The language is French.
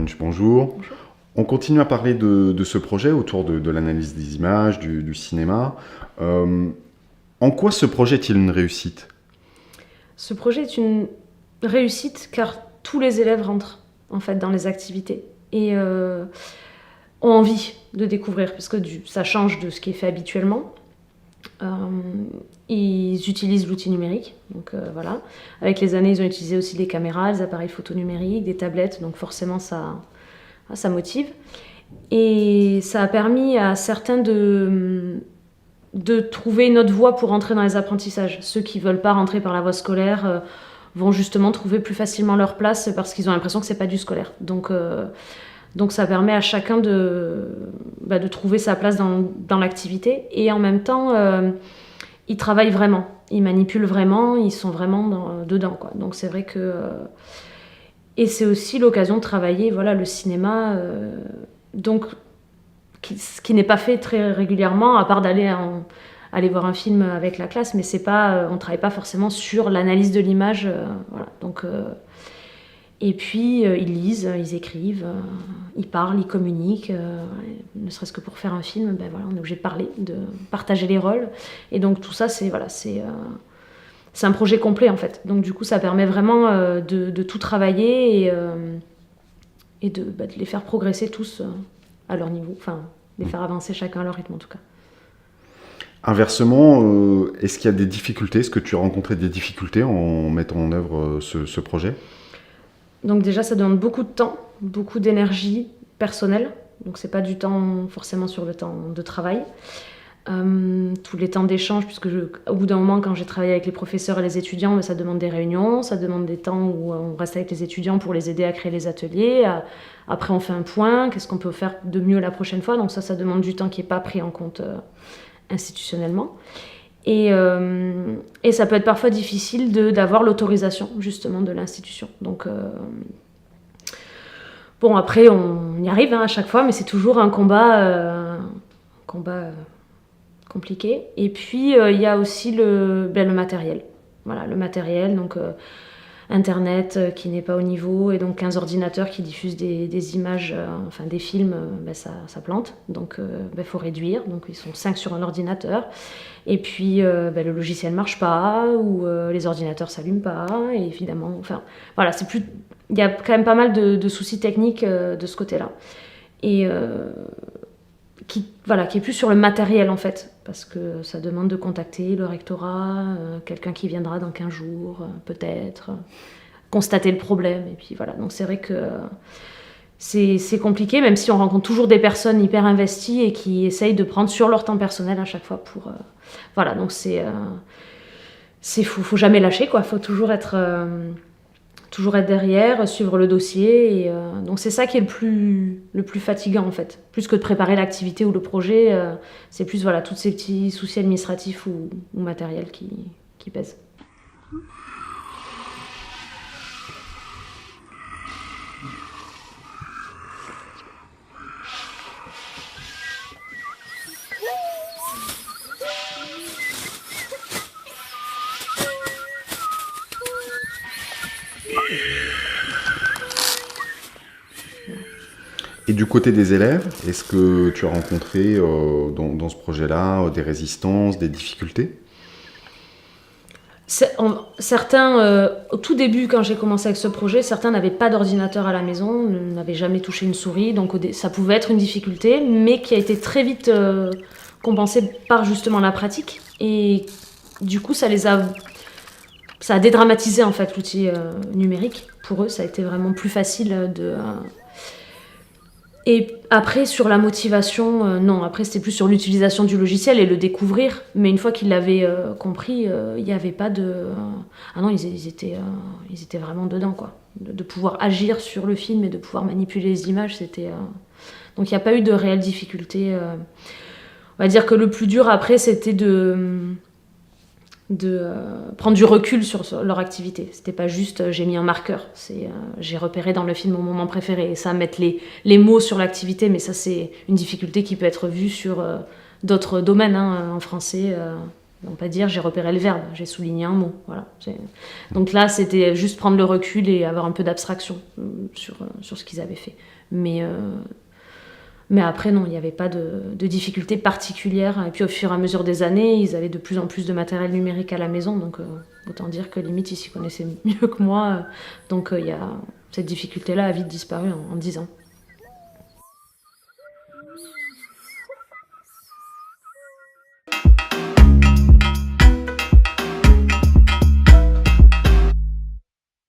French, bonjour. Bonjour. On continue à parler de ce projet autour de l'analyse des images, du cinéma. En quoi ce projet est-il une réussite? Ce projet est une réussite car tous les élèves rentrent en fait dans les activités et ont envie de découvrir parce que ça change de ce qui est fait habituellement. Ils utilisent l'outil numérique, donc voilà. Avec les années, ils ont utilisé aussi des caméras, des appareils photo numériques, des tablettes, donc forcément ça motive. Et ça a permis à certains de trouver une autre voie pour entrer dans les apprentissages. Ceux qui ne veulent pas rentrer par la voie scolaire vont justement trouver plus facilement leur place parce qu'ils ont l'impression que c'est pas du scolaire. Donc ça permet à chacun de trouver sa place dans l'activité. Et en même temps, ils travaillent vraiment. Ils manipulent vraiment, ils sont vraiment dedans, quoi. Donc c'est vrai que... et c'est aussi l'occasion de travailler le cinéma, ce qui n'est pas fait très régulièrement, à part d'aller aller voir un film avec la classe, mais c'est pas, on ne travaille pas forcément sur l'analyse de l'image. Voilà. Donc, et puis, ils lisent, ils écrivent, ils parlent, ils communiquent. Ne serait-ce que pour faire un film, on est obligé de parler, de partager les rôles. Et donc, tout ça, c'est un projet complet, en fait. Donc, du coup, ça permet vraiment de tout travailler et de les faire progresser tous à leur niveau. Enfin, les faire avancer chacun à leur rythme, en tout cas. Inversement, est-ce qu'il y a des difficultés? Est-ce que tu as rencontré des difficultés en mettant en œuvre ce projet? Donc déjà, ça demande beaucoup de temps, beaucoup d'énergie personnelle. Donc c'est pas du temps forcément sur le temps de travail. Tous les temps d'échange, puisque au bout d'un moment, quand j'ai travaillé avec les professeurs et les étudiants, ça demande des réunions, ça demande des temps où on reste avec les étudiants pour les aider à créer les ateliers. Après, on fait un point, qu'est-ce qu'on peut faire de mieux la prochaine fois. Donc ça demande du temps qui n'est pas pris en compte institutionnellement. Et ça peut être parfois difficile d'avoir l'autorisation justement de l'institution. Donc bon, après on y arrive à chaque fois, mais c'est toujours un combat compliqué. Et puis il y a aussi le matériel. Voilà, le matériel, donc Internet qui n'est pas au niveau, et donc 15 ordinateurs qui diffusent des images, des films, ça plante. Donc il faut réduire. Donc ils sont 5 sur un ordinateur. Et puis le logiciel ne marche pas, ou les ordinateurs ne s'allument pas, et évidemment, il y a quand même pas mal de soucis techniques de ce côté-là. Et qui est plus sur le matériel en fait, parce que ça demande de contacter le rectorat, quelqu'un qui viendra dans 15 jours, peut-être, constater le problème, et puis voilà. Donc c'est vrai que c'est compliqué, même si on rencontre toujours des personnes hyper investies et qui essayent de prendre sur leur temps personnel à chaque fois pour... donc faut jamais lâcher, quoi. Faut toujours être derrière, suivre le dossier. Et, donc c'est ça qui est le plus fatigant, en fait. Plus que de préparer l'activité ou le projet, c'est plus tous ces petits soucis administratifs ou matériels qui pèsent. Et du côté des élèves, est-ce que tu as rencontré dans ce projet-là des résistances, des difficultés? Certains, au tout début, quand j'ai commencé avec ce projet, certains n'avaient pas d'ordinateur à la maison, n'avaient jamais touché une souris, donc ça pouvait être une difficulté, mais qui a été très vite compensée par justement la pratique. Et du coup, ça a dédramatisé en fait l'outil numérique. Pour eux, ça a été vraiment plus facile Et après, sur la motivation, non. Après, c'était plus sur l'utilisation du logiciel et le découvrir. Mais une fois qu'ils l'avaient compris, il n'y avait pas de... Ah non, ils étaient vraiment dedans, quoi. De pouvoir agir sur le film et de pouvoir manipuler les images, c'était... Donc, il n'y a pas eu de réelle difficulté. On va dire que le plus dur, après, c'était de prendre du recul sur leur activité. C'était pas juste j'ai mis un marqueur, j'ai repéré dans le film mon moment préféré, et ça, mettre les mots sur l'activité, mais ça c'est une difficulté qui peut être vue sur d'autres domaines, en français. Non pas dire j'ai repéré le verbe, j'ai souligné un mot. Voilà. Donc là, c'était juste prendre le recul et avoir un peu d'abstraction sur ce qu'ils avaient fait. Mais après, non, il n'y avait pas de difficultés particulières. Et puis au fur et à mesure des années, ils avaient de plus en plus de matériel numérique à la maison. Donc autant dire que limite, ils s'y connaissaient mieux que moi. Donc cette difficulté-là a vite disparu en 10 ans.